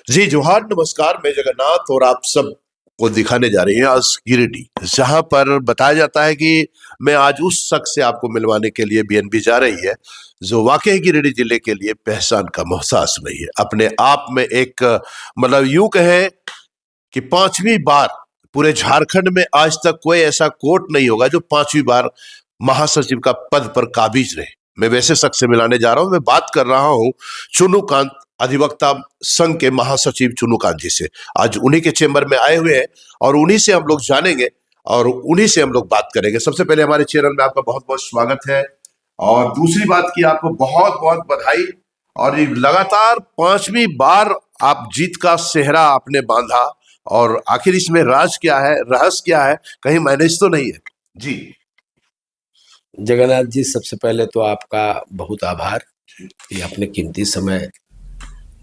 जी जोहार, नमस्कार। मैं जगन्नाथ और आप सब को दिखाने जा रहे हैं आज गिरिडीह, जहां पर बताया जाता है कि मैं आज उस शख्स से आपको मिलवाने के लिए बीएनबी जा रही है जो वाकई गिरिडीह जिले के लिए पहचान का मोहताज नहीं है। अपने आप में एक मतलब यूं कहें कि पांचवी बार पूरे झारखंड में आज तक कोई ऐसा कोर्ट नहीं होगा जो पांचवी बार महासचिव का पद पर काबिज रहे। मैं वैसे शख्स से मिलाने जा रहा हूं। मैं बात कर रहा हूं चुनुकांत, अधिवक्ता संघ के महासचिव चुनुकांत जी से। आज उन्हीं के चेंबर में आए हुए हैं और उन्हीं से हम लोग जानेंगे और उन्हीं से हम लोग बात करेंगे। सबसे पहले हमारे चैनल में आपका बहुत बहुत स्वागत है और दूसरी बात की आपको बहुत बहुत बधाई। और ये लगातार पांचवी बार आप जीत का सेहरा आपने बांधा और आखिर इसमें राज क्या है, रहस्य क्या है, कहीं मैनेज तो नहीं है? जी जगन्नाथ जी, सबसे पहले तो आपका बहुत आभार कि आपने कीमती समय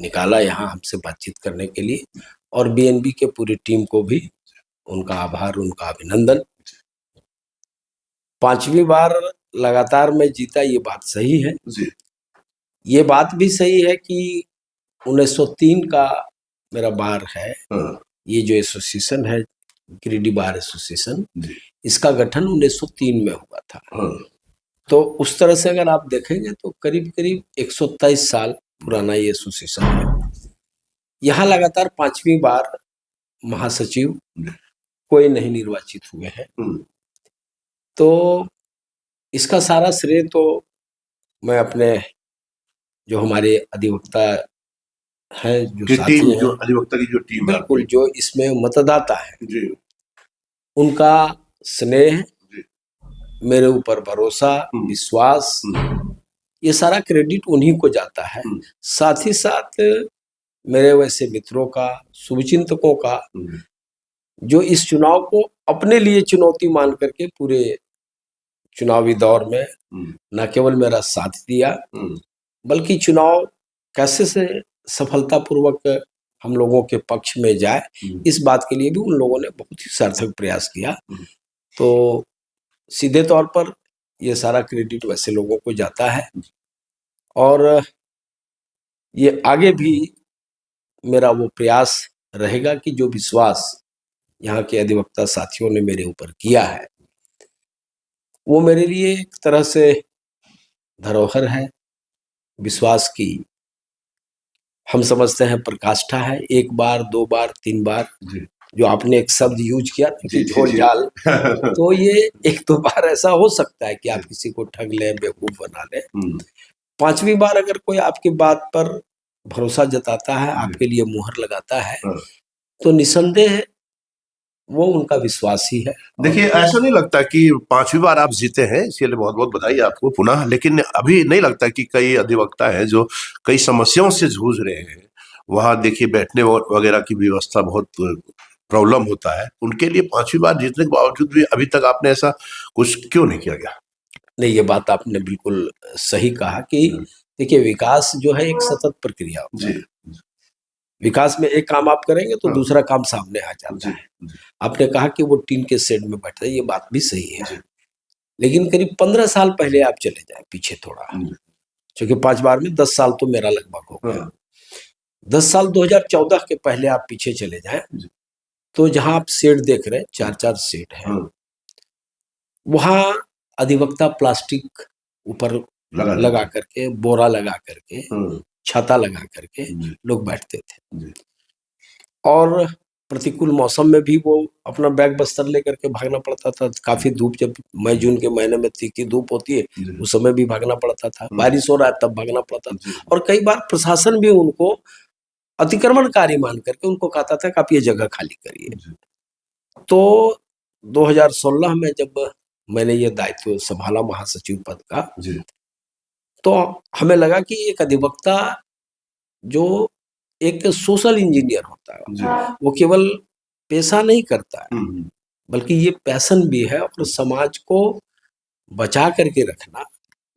निकाला यहाँ हमसे बातचीत करने के लिए, और बीएनबी के पूरी टीम को भी उनका आभार, उनका अभिनंदन। पांचवी बार लगातार मैं जीता, ये बात सही है। जी ये बात भी सही है कि 1903 का मेरा बार है। ये जो एसोसिएशन है, गिरिडीह बार एसोसिएशन, इसका गठन 1903 में हुआ था। तो उस तरह से अगर आप देखेंगे तो करीब करीब 123 साल पुराना ये एसोसिएशन है। यहाँ लगातार पांचवी बार महासचिव कोई नहीं निर्वाचित हुए हैं। तो इसका सारा श्रेय तो मैं अपने जो हमारे अधिवक्ता हैं, जो साथी हैं, जो अधिवक्ता की जो टीम है, बिल्कुल, जो इसमें मतदाता है, उनका स्नेह, मेरे ऊपर भरोसा, विश्वास, ये सारा क्रेडिट उन्हीं को जाता है। साथ ही साथ मेरे वैसे मित्रों का, शुभचिंतकों का, जो इस चुनाव को अपने लिए चुनौती मान करके पूरे चुनावी दौर में न केवल मेरा साथ दिया, बल्कि चुनाव कैसे से सफलतापूर्वक हम लोगों के पक्ष में जाए, इस बात के लिए भी उन लोगों ने बहुत ही सार्थक प्रयास किया। तो सीधे तौर पर ये सारा क्रेडिट वैसे लोगों को जाता है और ये आगे भी मेरा वो प्रयास रहेगा कि जो विश्वास यहाँ के अधिवक्ता साथियों ने मेरे ऊपर किया है, वो मेरे लिए एक तरह से धरोहर है। विश्वास की हम समझते हैं प्रकाष्ठा है। एक बार, दो बार, तीन बार, जो आपने एक शब्द यूज किया झोल जाल, तो ये एक दो बार ऐसा हो सकता है कि आप किसी को ठग लें, बेवकूफ बना लें। पांचवी बार अगर कोई आपकी बात पर भरोसा जताता है, आपके लिए मुहर लगाता है, तो निसंदेह वो उनका विश्वास ही है। देखिए, ऐसा नहीं लगता कि पांचवी बार आप जीते हैं, इसके लिए बहुत बहुत बधाई आपको पुनः। लेकिन अभी नहीं लगता कि कई अधिवक्ता हैं जो कई समस्याओं से जूझ रहे हैं? वहां देखिए, बैठने वगैरह की व्यवस्था बहुत प्रॉब्लम होता है। उनके लिए पांचवी बार जीतने के बावजूद भी अभी तक आपने ऐसा कुछ क्यों नहीं किया गया? नहीं, ये बात आपने बिल्कुल सही कहा कि देखिए, विकास जो है एक सतत प्रक्रिया होती है। विकास में एक काम आप करेंगे तो दूसरा काम सामने आ जाता है। आपने कहा कि वो टीन के शेड में बैठता है, ये बात भी सही है। लेकिन करीब 15 साल पहले आप चले जाए पीछे थोड़ा, क्योंकि 5 बार में 10 साल तो मेरा लगभग हो गया। 10 साल 2014 के पहले आप पीछे चले जाएं, तो जहां आप शेड देख रहे हैं, 4-4 शेड है, वहां अधिवक्ता प्लास्टिक ऊपर लगा करके, बोरा लगा करके, छाता लगा करके लोग बैठते थे। और प्रतिकूल मौसम में भी वो अपना बैग बस्तर लेकर के भागना पड़ता था। काफी धूप, जब मई जून के महीने में तीखी धूप होती है, उस समय भी भागना पड़ता था। बारिश हो रहा है तब भागना पड़ता था। और कई बार प्रशासन भी उनको अतिक्रमणकारी मान करके उनको कहता था कि आप ये जगह खाली करिए। तो 2016 में जब मैंने ये दायित्व संभाला महासचिव पद का, तो हमें लगा कि एक अधिवक्ता जो एक सोशल इंजीनियर होता है, वो केवल पेशा नहीं करता है, बल्कि ये पैशन भी है। और समाज को बचा करके रखना,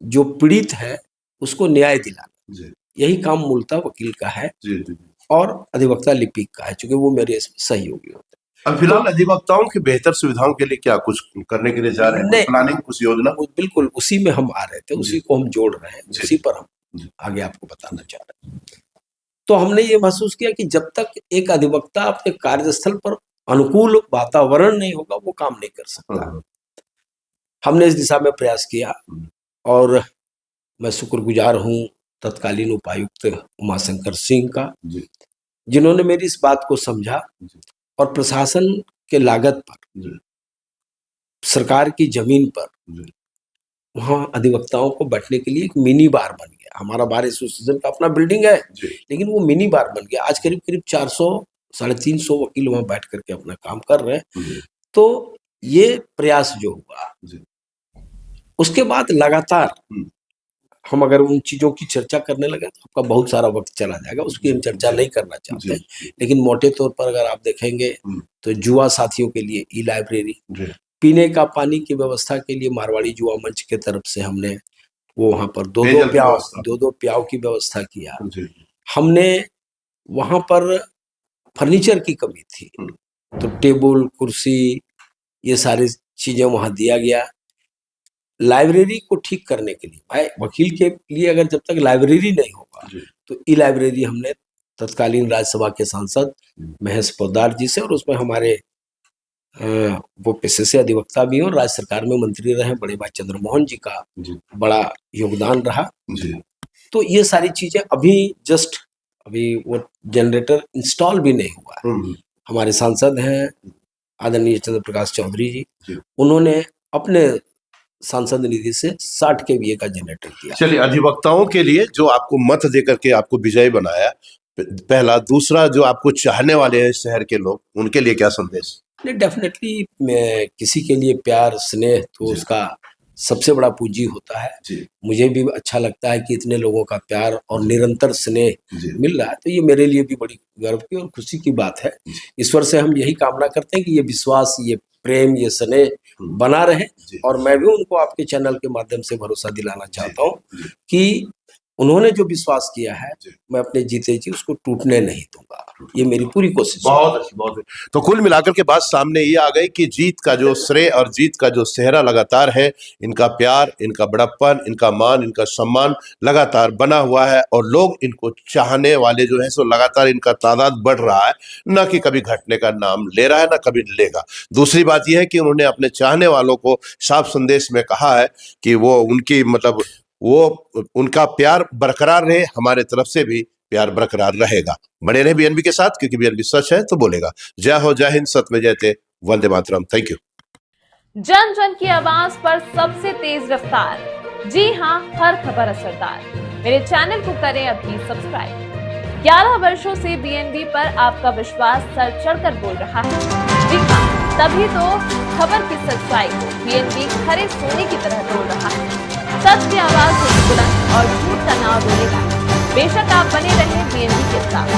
जो पीड़ित है उसको न्याय दिलाना, यही काम मूलतः वकील का है और अधिवक्ता लिपिक का है, क्योंकि वो मेरे सहयोगी होते हैं। अब फिलहाल अधिवक्ताओं की बेहतर सुविधाओं के लिए क्या कुछ करने के लिए जा रहे हैं? प्लानिंग, कुछ योजना? बिल्कुल, उसी में हम आ रहे थे, उसी को हम जोड़ रहे हैं, उसी पर हम आगे आपको बताना चाह रहे हैं। तो हमने ये महसूस किया कि जब तक एक अधिवक्ता अपने कार्यस्थल पर अनुकूल वातावरण नहीं होगा वो काम नहीं कर सकता। हमने इस दिशा में प्रयास किया और मैं शुक्रगुजार हूं तत्कालीन उपायुक्त उमाशंकर सिंह का, जिन्होंने मेरी इस बात को समझा और प्रशासन के लागत पर, सरकार की जमीन पर वहाँ अधिवक्ताओं को बैठने के लिए एक मिनी बार बन गया। हमारा बार एसोसिएशन का अपना बिल्डिंग है, लेकिन वो मिनी बार बन गया। आज करीब करीब 400-350 वकील वहाँ बैठ करके अपना काम कर रहे हैं। तो ये प्रयास जो हुआ, उसके बाद लगातार हम अगर उन चीजों की चर्चा करने लगे तो आपका बहुत सारा वक्त चला जाएगा, उसकी हम चर्चा नहीं करना चाहते। लेकिन मोटे तौर पर अगर आप देखेंगे तो जुआ साथियों के लिए ई लाइब्रेरी, पीने का पानी की व्यवस्था के लिए मारवाड़ी जुआ मंच के तरफ से हमने वो वहां पर दो दो प्याव की व्यवस्था किया। हमने वहां पर फर्नीचर की कमी थी, तो टेबल कुर्सी ये सारी चीजें वहां दिया गया। लाइब्रेरी को ठीक करने के लिए, भाई वकील के लिए अगर जब तक लाइब्रेरी नहीं होगा तो ई लाइब्रेरी हमने तत्कालीन राज्यसभा के सांसद महेश पोद्दार जी से, और उसमें हमारे वो पेशे से अधिवक्ता भी हैं और राज्य सरकार में मंत्री रहे बड़े भाई चंद्रमोहन जी का बड़ा योगदान रहा। तो ये सारी चीजें अभी वो जनरेटर इंस्टॉल भी नहीं हुआ। हमारे सांसद हैं आदरणीय चंद्र प्रकाश चौधरी जी, उन्होंने अपने सांसद निधि से 60 kVA का जनरेटर दिया। चलिए, अधिवक्ताओं के लिए जो आपको मत देकर के आपको विजयी बनाया, पहला, दूसरा जो आपको चाहने वाले हैं शहर के लोग, उनके लिए क्या संदेश? डेफिनेटली किसी के लिए प्यार स्नेह तो उसका सबसे बड़ा पूंजी होता है। मुझे भी अच्छा लगता है कि इतने लोगों का प्यार और निरंतर स्नेह मिल रहा है, तो ये मेरे लिए भी बड़ी गर्व की और खुशी की बात है। ईश्वर से हम यही कामना करते हैं कि ये विश्वास, ये प्रेम, ये स्नेह बना रहे। और मैं भी उनको आपके चैनल के माध्यम से भरोसा दिलाना चाहता हूँ कि उन्होंने जो विश्वास किया है मैं अपने जीते जी उसको टूटने नहीं दूंगा। ये मेरी पूरी कोशिश है। बहुत अच्छी, बहुत अच्छी। तो कुल मिलाकर के बात सामने ये आ गई कि जीत का जो श्रेय और जीत का जो सेहरा लगातार है, इनका प्यार, इनका बड़प्पन, इनका मान, इनका सम्मान लगातार बना हुआ है और लोग इनको चाहने वाले जो है सो लगातार इनका तादाद बढ़ रहा है, न कि कभी घटने का नाम ले रहा है, न कभी लेगा। दूसरी बात यह है कि उन्होंने अपने चाहने वालों को साफ संदेश में कहा है कि वो उनकी उनका प्यार बरकरार रहे, हमारे तरफ से भी प्यार बरकरार रहेगा। बने रहे बीएनबी के साथ, क्योंकि बीएनबी सच है तो बोलेगा। जय हो, जय हिंद, सत्य में जयते, वंदे मातरम। Thank you. जन जन की आवाज पर सबसे तेज रफ्तार, जी हाँ, हर खबर असरदार। मेरे चैनल को करें अभी सब्सक्राइब। 11 वर्षों से बीएनबी पर आपका विश्वास सर चढ़कर बोल रहा है। जी हाँ, तभी तो खबर की सच्चाई को बीएनबी खरे सोने की तरह तोड़ रहा है। सच की आवाज होगी बुलंद और झूठ का नाम बोलेगा। बेशक आप बने रहें बीएनबी के साथ।